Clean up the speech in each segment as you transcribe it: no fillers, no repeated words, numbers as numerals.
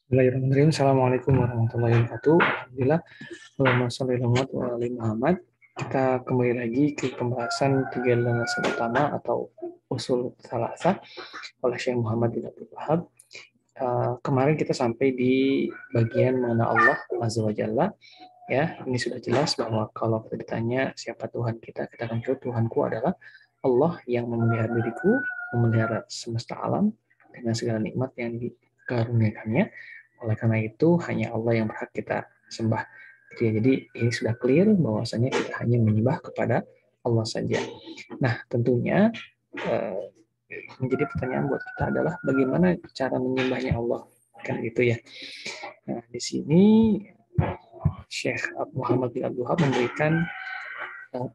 Bismillahirrahmanirrahim. Assalamualaikum warahmatullahi wabarakatuh. Alhamdulillah. Allahumma sholli ala Muhammad wa ali Muhammad. Kita kembali lagi ke pembahasan tiga landasan utama atau usul salasah oleh Syekh Muhammad bin Abdul Wahab. Kemarin kita sampai di bagian mengenal Allah Azza wa Jalla. Ya, ini sudah jelas bahwa kalau kita ditanya siapa Tuhan kita, kita akan jawab Tuhanku adalah Allah yang memelihara diriku, memelihara semesta alam dengan segala nikmat yang dikaruniakannya. Oleh karena itu, hanya Allah yang berhak kita sembah. Jadi ini sudah clear bahwasanya kita hanya menyembah kepada Allah saja. Nah, tentunya menjadi pertanyaan buat kita adalah bagaimana cara menyembahnya Allah, kan gitu ya. Nah, di sini Syekh Muhammad bin Abdul Wahab memberikan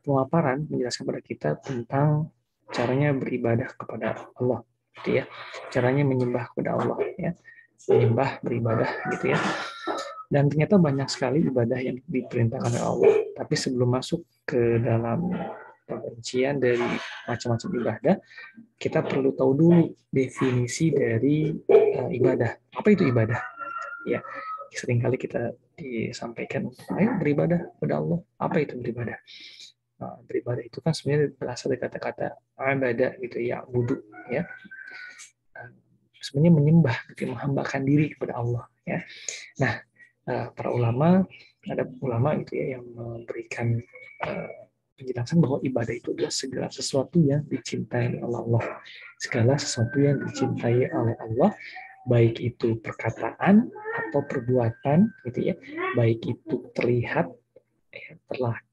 pemaparan menjelaskan kepada kita tentang caranya beribadah kepada Allah, gitu ya. Caranya menyembah kepada Allah, ya. Menyembah, beribadah, gitu ya. Dan ternyata banyak sekali ibadah yang diperintahkan oleh Allah. Tapi sebelum masuk ke dalam perincian dari macam-macam ibadah, kita perlu tahu dulu definisi dari ibadah. Apa itu ibadah? Ya, seringkali kita disampaikan, ayo beribadah kepada Allah. Apa itu beribadah? Nah, beribadah itu kan sebenarnya berasal dari kata-kata ibadah gitu ya, wudhu ya. Sebenarnya menyembah, gitu, menghambakan diri kepada Allah ya. Nah, para ulama, ada ulama itu ya yang memberikan penjelasan bahwa ibadah itu adalah segala sesuatu yang dicintai oleh Allah. Segala sesuatu yang dicintai oleh Allah, baik itu perkataan atau perbuatan gitu ya, baik itu terlihat ya,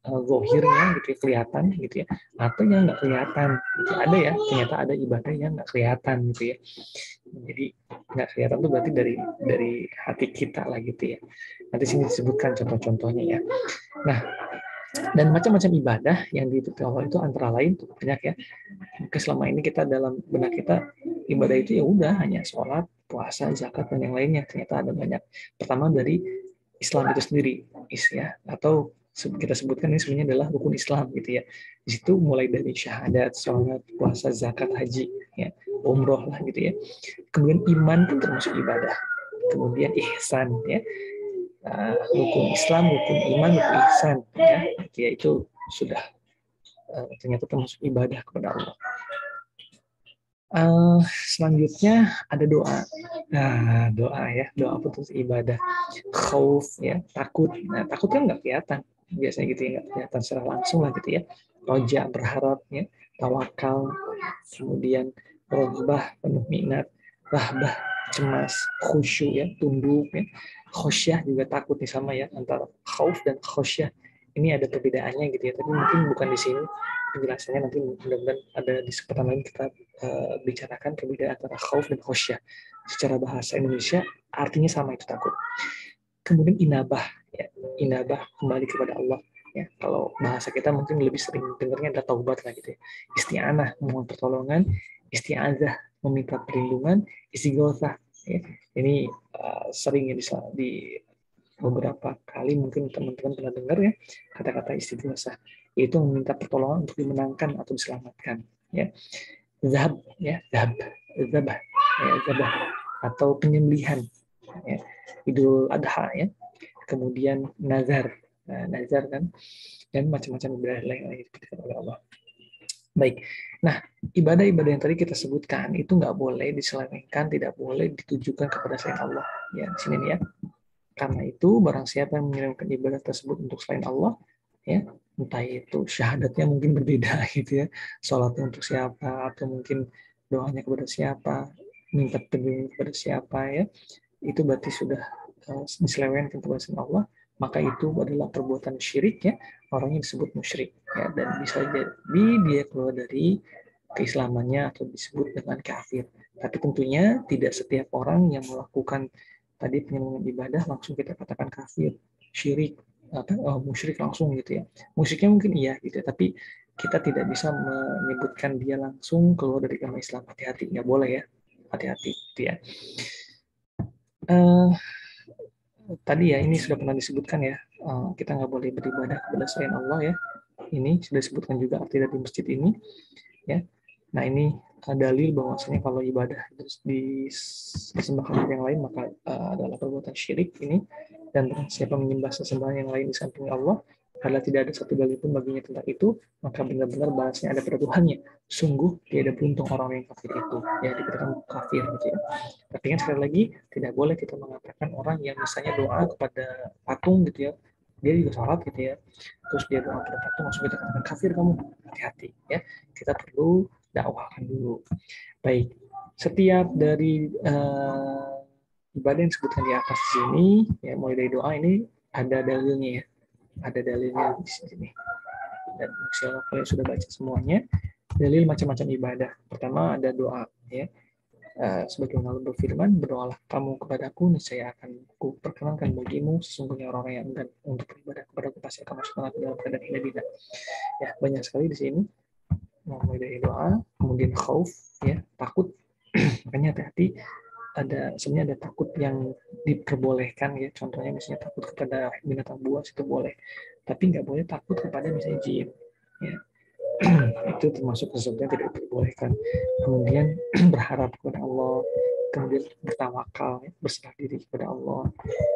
zohirnya gitu ya, kelihatan gitu ya, atau yang nggak kelihatan gitu. Ada ya, ternyata ada ibadah yang nggak kelihatan gitu ya. Jadi nggak kelihatan itu berarti dari hati kita lah gitu ya. Nanti sini disebutkan contoh-contohnya ya. Nah, dan macam-macam ibadah yang diikuti Allah itu antara lain tuh banyak ya. Mungkin selama ini kita dalam benak kita ibadah itu ya udah hanya sholat, puasa, zakat dan yang lainnya. Ternyata ada banyak. Pertama dari Islam itu sendiri, ya, atau kita sebutkan ini sebenarnya adalah rukun Islam gitu ya. Di situ mulai dari syahadat, sholat, puasa, zakat, haji, ya, umroh lah gitu ya. Kemudian iman pun termasuk ibadah. Kemudian ihsan ya, rukun Islam, rukun iman, rukun ihsan ya, itu sudah ternyata termasuk ibadah kepada Allah. Selanjutnya ada doa. Nah, doa ya, doa putus ibadah. Khauf ya, takut. Nah, takut kan nggak kelihatan. Biasanya gitu ya, nggak kelihatan secara langsung lah gitu ya. Roja, berharap ya, tawakal, kemudian rogbah, penuh minat, rahbah, cemas, khusyuk ya, tunduk ya. Khosyah juga takut nih sama ya, antara khauf dan khosyah. Ini ada perbedaannya gitu ya, tapi mungkin bukan di sini penjelasannya, nanti mudah-mudahan ada di kesempatan lain kita bicarakan perbedaan antara khauf dan khosyah. Secara bahasa Indonesia artinya sama, itu takut. Kemudian inabah ya, inabah kembali kepada Allah ya. Kalau bahasa kita mungkin lebih sering dengarnya adalah taubat lah gitu ya. Isti'anah, mohon pertolongan, isti'azah, meminta perlindungan, istighotsah ya. Ini sering di beberapa kali mungkin teman-teman pernah dengar ya kata-kata istighotsah, yaitu meminta pertolongan untuk dimenangkan atau diselamatkan ya. Zahab ya, zahab, zabah ya, zabah atau penyembelihan ya. Idul Adha ya, kemudian nazar, nah, nazar kan, dan macam-macam ibadah lain yang diberikan oleh Allah. Baik, nah ibadah-ibadah yang tadi kita sebutkan itu nggak boleh diselewengkan, tidak boleh ditujukan kepada selain Allah ya, di sini nih ya. Karena itu barang siapa yang mengirimkan ibadah tersebut untuk selain Allah ya, entah itu syahadatnya mungkin berbeda gitu ya, sholatnya untuk siapa, atau mungkin doanya kepada siapa, minta petunjuk kepada siapa ya, itu berarti sudah diselewengkan kepada selain Allah, maka itu adalah perbuatan syirik ya, orangnya disebut musyrik ya, dan bisa jadi dia keluar dari keislamannya atau disebut dengan kafir. Tapi tentunya tidak setiap orang yang melakukan tadi penyelenggaraan ibadah langsung kita katakan kafir, syirik, musyrik langsung gitu ya. Musyriknya mungkin iya gitu ya, tapi kita tidak bisa menyebutkan dia langsung keluar dari agama Islam. Hati-hati, nggak boleh ya, hati-hati gitu ya. Uh, Tadi ya ini sudah pernah disebutkan ya, kita nggak boleh beribadah kepada selain Allah ya. Ini sudah disebutkan juga arti dari masjid ini ya. Nah ini dalil bahwasanya kalau ibadah terus disembahkan kepada yang lain maka adalah perbuatan syirik ini, dan siapa menyembah sesembahan yang lain di samping Allah adalah tidak ada satu dalil pun baginya tentang itu, maka benar-benar balasnya ada pada Tuhannya. Sungguh tidak beruntung orang yang kafir itu, ya dikatakan kafir gitu ya. Tapi kan sekali lagi tidak boleh kita mengatakan orang yang misalnya doa kepada patung gitu ya, dia juga sholat gitu ya, terus dia doa kepada patung langsung kita katakan kafir kamu. Hati-hati ya, kita perlu dakwahkan dulu. Baik, setiap dari ibadah yang disebutkan di atas sini, ya mulai dari doa ini ada dalilnya ya, ada dalilnya di sini. Dan insyaallah kalian sudah baca semuanya. Dalil macam-macam ibadah. Pertama ada doa, ya. Sebagaimana Allah berfirman, berdoalah kamu kepadaku, niscaya akan ku perkenankan bagimu sesungguhnya orang-orang yang enggan untuk beribadah kepadaku pasti akan masuk neraka dalam keadaan hina bina. Ya, banyak sekali di sini. Mulai dari doa, kemudian khauf, ya takut. Makanya hati-hati, sebenarnya ada takut yang diperbolehkan ya, contohnya misalnya takut kepada binatang buas itu boleh, tapi nggak boleh takut kepada misalnya jin ya. Itu termasuk sesuatu yang tidak diperbolehkan. Kemudian berharap kepada Allah, kemudian bertawakal ya, berserah diri kepada Allah,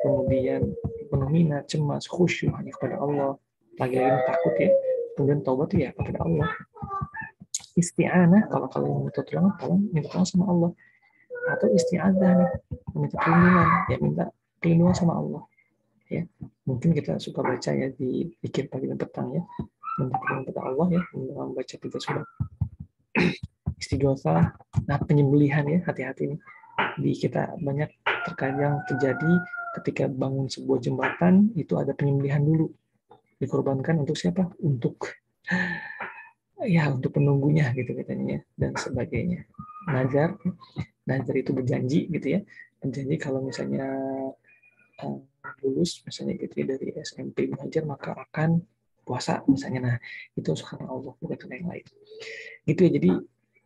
kemudian penuh minat, cemas, khusyuk hanya kepada Allah, lagi-lagi takut ya, kemudian taubat ya kepada Allah. Isti'anah, kalau kalian minta tolong, kalian minta tolong sama Allah. Atau isti'adzah nih, minta perlindungan, ya minta perlindungan sama Allah. Ya, mungkin kita suka baca ya di pikir pagi dan petang ya, minta perlindungan kepada Allah ya, membaca 3 surat istighosa. Nah, penyembelihan ya, hati-hati nih. Di kita banyak terkadang terjadi ketika bangun sebuah jembatan itu ada penyembelihan dulu. Dikorbankan untuk siapa? Untuk penunggunya gitu katanya dan sebagainya. Nazar itu berjanji gitu ya, berjanji kalau misalnya lulus misalnya gitu ya dari SMP belajar maka akan puasa misalnya. Nah itu karena Allah, bukan karena yang lain gitu ya. Jadi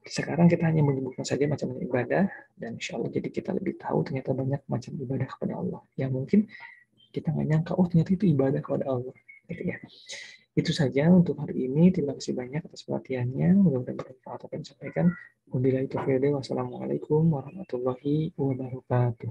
sekarang kita hanya menyebutkan saja macam ibadah, dan insya Allah jadi kita lebih tahu ternyata banyak macam ibadah kepada Allah yang mungkin kita nggak nyangka, oh ternyata itu ibadah kepada Allah gitu ya. Itu saja untuk hari ini. Terima kasih banyak atas perhatiannya. Mudah-mudahan bermanfaat apa yang disampaikan. Wabillahi taufiq. Wassalamualaikum warahmatullahi wabarakatuh.